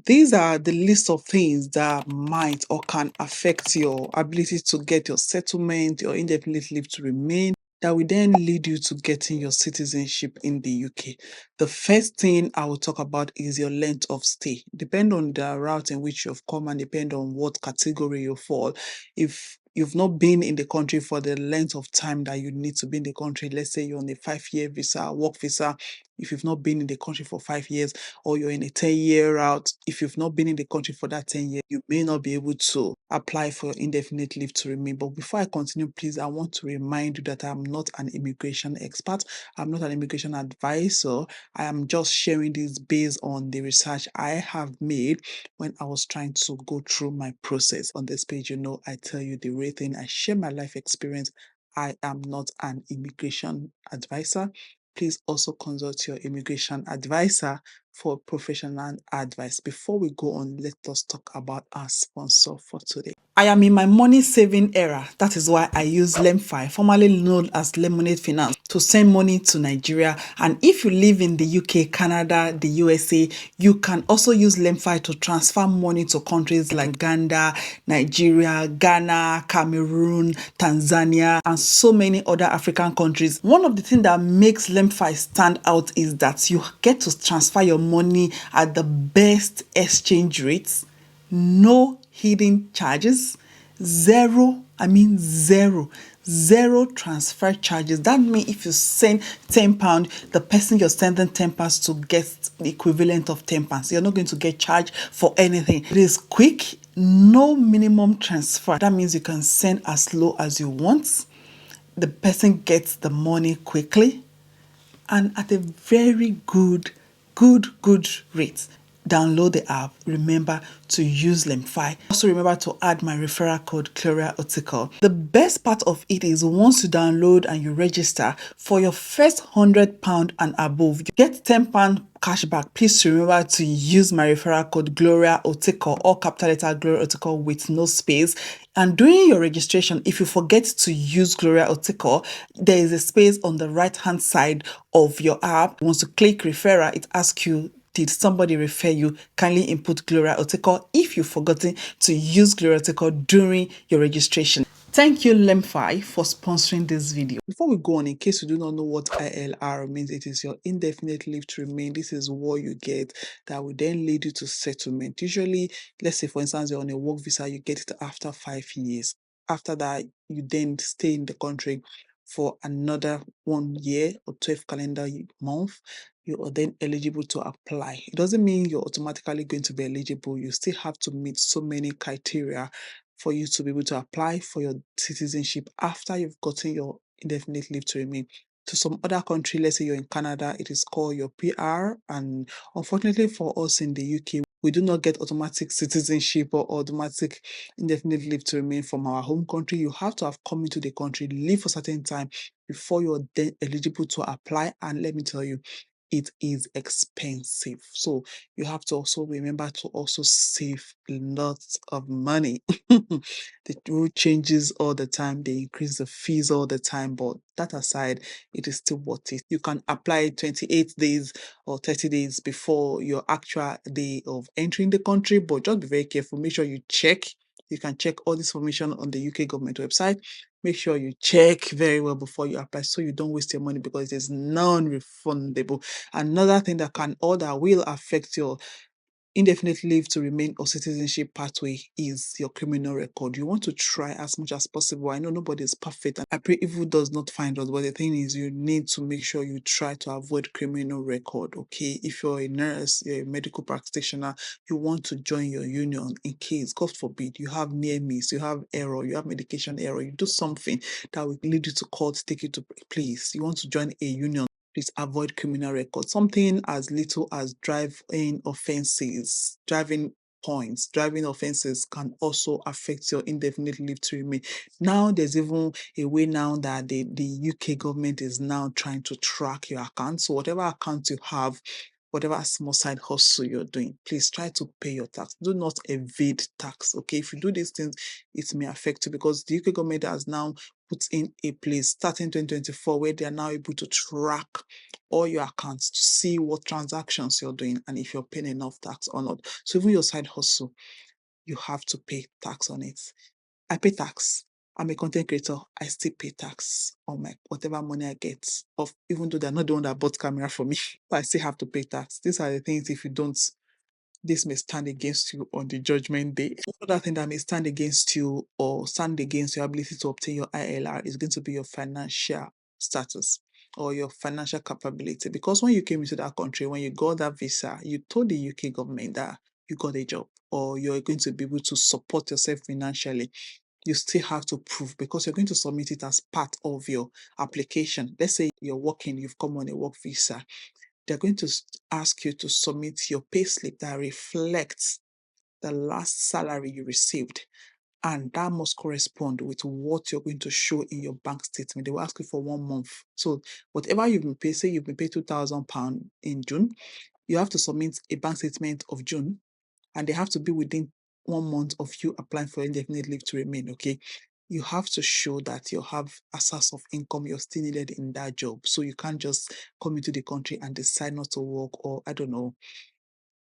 These are the list of things that might or can affect your ability to get your settlement, your indefinite leave to remain, that will then lead you to getting your citizenship in the UK. The first thing I will talk about is your length of stay. Depend on the route in which you've come and depend on what category you fall. If you've not been in the country for the length of time that you need to be in the country, let's say you're on a 5-year visa, work visa, if you've not been in the country for 5 years, or you're in a 10-year route, if you've not been in the country for that 10 years, you may not be able to apply for indefinite leave to remain. But before I continue, please, I want to remind you that I'm not an immigration expert. I'm not an immigration advisor. I am just sharing this based on the research I have made when I was trying to go through my process. On this page, I tell you the real thing. I share my life experience. I am not an immigration advisor. Please also consult your immigration advisor for professional advice. Before we go on, let us talk about our sponsor for today. I am in my money saving era. That is why I use LemFi, formerly known as Lemonade Finance, to send money to Nigeria. And if you live in the UK, Canada, the USA, you can also use LemFi to transfer money to countries like Uganda, Nigeria, Ghana, Cameroon, Tanzania, and so many other African countries. One of the things that makes LemFi stand out is that you get to transfer your money at the best exchange rates, no hidden charges, zero transfer charges. That means if you send £10, the person you're sending £10 to gets the equivalent of £10. You're not going to get charged for anything. It is quick, no minimum transfer. That means you can send as low as you want. The person gets the money quickly and at a very good rate. Download the app. Remember to use LemFi. Also remember to add my referral code Gloria Otical. The best part of it is once you download and you register for your first £100 and above, you get £10 cashback. Please remember to use my referral code Gloria Otical, or capital letter Gloria Otical with no space. And during your registration, if you forget to use Gloria Otical, there is a space on the right hand side of your app. Once you click referral, it asks you, did somebody refer you? Kindly input Gloria Otical if you've forgotten to use Gloria Otical during your registration. Thank you, LemFi, for sponsoring this video. Before we go on, in case you do not know what ILR means, it is your indefinite leave to remain. This is what you get that will then lead you to settlement. Usually, let's say, for instance, you're on a work visa, you get it after 5 years. After that, you then stay in the country for another 1 year or 12 calendar month. You are then eligible to apply. It doesn't mean you're automatically going to be eligible. You still have to meet so many criteria for you to be able to apply for your citizenship after you've gotten your indefinite leave to remain. To some other country, let's say you're in Canada, it is called your PR. And unfortunately for us in the UK, we do not get automatic citizenship or automatic indefinite leave to remain from our home country. You have to have come into the country, live for a certain time before you're then eligible to apply. And let me tell you, it is expensive. So you have to also remember to also save lots of money. The rule changes all the time. They increase the fees all the time. But that aside, it is still worth it. You can apply 28 days or 30 days before your actual day of entering the country. But just be very careful. Make sure you check. You can check all this information on the UK government website. Make sure you check very well before you apply so you don't waste your money, because it is non-refundable. Another thing that can or that will affect your indefinite leave to remain or citizenship pathway is your criminal record. You want to try as much as possible. I know nobody is perfect, and I pray evil does not find us, but the thing is, you need to make sure you try to avoid criminal record. Okay, if you're a nurse, you're a medical practitioner, you want to join your union in case, God forbid, you have near miss, you have error, you have medication error, you do something that will lead you to court, take you to place. You want to join a union, please avoid criminal records. Something as little as driving offenses, driving points, driving offenses can also affect your indefinite leave to remain. Now, there's even a way now that the UK government is now trying to track your account. So whatever account you have, whatever small side hustle you're doing, please try to pay your tax. Do not evade tax, okay? If you do these things, it may affect you, because the UK government has now put in a place starting 2024 where they are now able to track all your accounts to see what transactions you're doing and if you're paying enough tax or not. So even your side hustle, you have to pay tax on it. I pay tax. I'm a content creator. I still pay tax on my whatever money I get. Of even though they're not the one that bought camera for me, but I still have to pay tax. These are the things if you don't, this may stand against you on the judgment day. Another thing that may stand against you or stand against your ability to obtain your ILR is going to be your financial status or your financial capability. Because when you came into that country, when you got that visa, you told the UK government that you got a job or you're going to be able to support yourself financially. You still have to prove because you're going to submit it as part of your application. Let's say you're working, you've come on a work visa, they're going to ask you to submit your payslip that reflects the last salary you received. And that must correspond with what you're going to show in your bank statement. They will ask you for 1 month. So whatever you've been paid, say you've been paid £2,000 in June, you have to submit a bank statement of June, and they have to be within 1 month of you applying for indefinite leave to remain. Okay. You have to show that you have a source of income you're still needed in that job. So you can't just come into the country and decide not to work, or I don't know,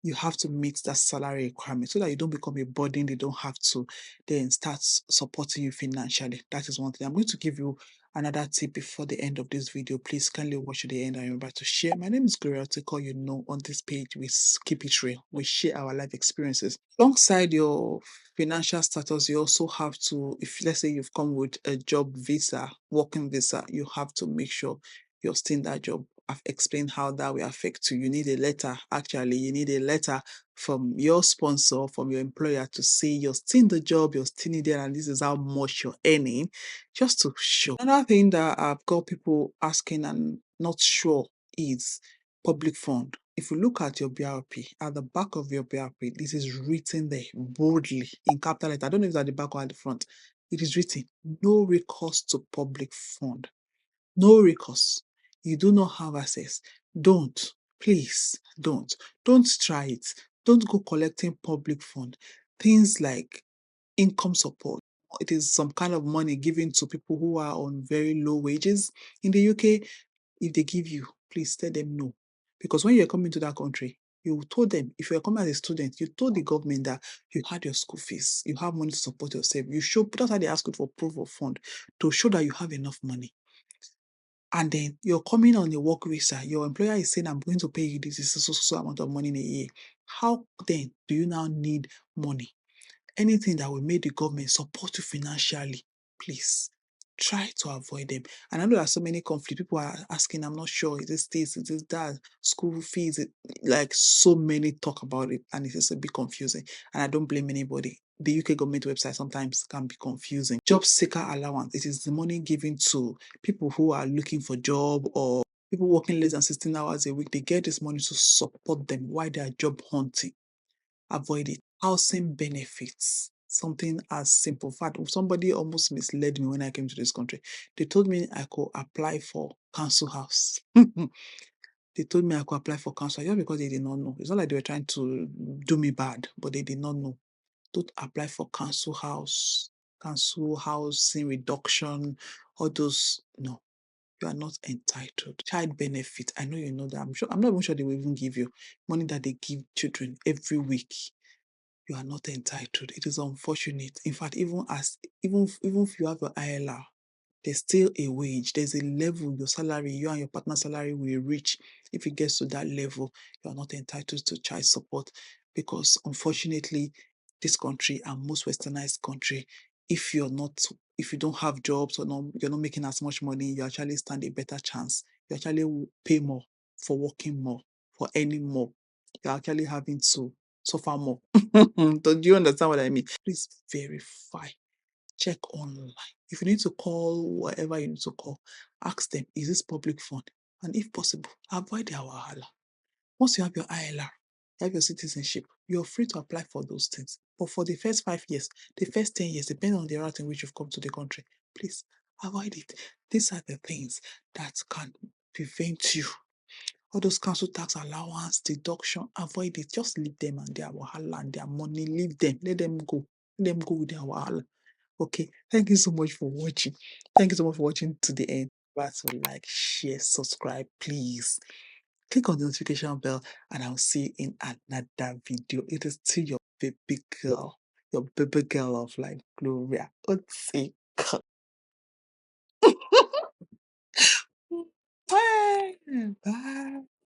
you have to meet that salary requirement so that you don't become a burden. They don't have to then start supporting you financially. That is one thing. I'm going to give you another tip before the end of this video. Please kindly watch to the end and remember to share. My name is Gloria Tiko. You know, on this page, we keep it real. We share our life experiences. Alongside your financial status, you also have to, if let's say you've come with a job visa, working visa, you have to make sure you're still in that job. I've explained how that will affect you. You need a letter. Actually, you need a letter from your sponsor, from your employer to say you're still in the job, you're still in there, and this is how much you're earning, just to show. Another thing that I've got people asking and not sure is public fund. If you look at your BRP, at the back of your BRP, this is written there boldly in capital letter. I don't know if it's at the back or at the front. It is written, no recourse to public fund. No recourse. You do not have access. Don't. Please don't. Don't try it. Don't go collecting public fund. Things like income support. It is some kind of money given to people who are on very low wages. In the UK, if they give you, please tell them no. Because when you're coming to that country, you told them, if you're coming as a student, you told the government that you had your school fees, you have money to support yourself. You show, that's why they ask you for proof of fund, to show that you have enough money. And then you're coming on a work visa, your employer is saying, I'm going to pay you this so amount of money in a year. How then do you now need money? Anything that will make the government support you financially, please try to avoid them. And I know there's so many conflicts. People are asking, I'm not sure, is this, is this that, school fees, like so many talk about it, and it's just a bit confusing. And I don't blame anybody. The UK government website sometimes can be confusing. Job seeker allowance, it is the money given to people who are looking for job or people working less than 16 hours a week. They get this money to support them while they are job hunting. Avoid it. Housing benefits, something as simple. In fact, somebody almost misled me when I came to this country. They told me I could apply for council house. They told me I could apply for council just because they did not know. It's not like they were trying to do me bad, but they did not know. Don't apply for council housing reduction, all those. No, you are not entitled. Child benefit, I know you know that. I'm not even sure they will even give you money that they give children every week. You are not entitled. It is unfortunate. In fact, even if you have your ILR, there's still a wage. There's a level your salary, you and your partner's salary will reach. If it gets to that level, you are not entitled to child support because unfortunately, this country and most westernized country, if if you don't have jobs or not, you're not making as much money, you actually stand a better chance. You actually will pay more for working more, for earning more. You're actually having to suffer more. Do you understand what I mean? Please verify. Check online. If you need to call whatever you need to call, ask them, is this public fund? And if possible, avoid their wahala. Once you have your ILR, you have your citizenship, you're free to apply for those things. But for the first 5 years, the first 10 years, depending on the route in which you've come to the country, please avoid it. These are the things that can prevent you. All those council tax allowance, deduction, avoid it. Just leave them and their wahala and their money. Leave them. Let them go. Let them go with their wahala. Okay, thank you so much for watching. Thank you so much for watching to the end. Remember to like, share, subscribe, please. Click on the notification bell, and I'll see you in another video. It is still your baby girl of like Gloria. Otsi.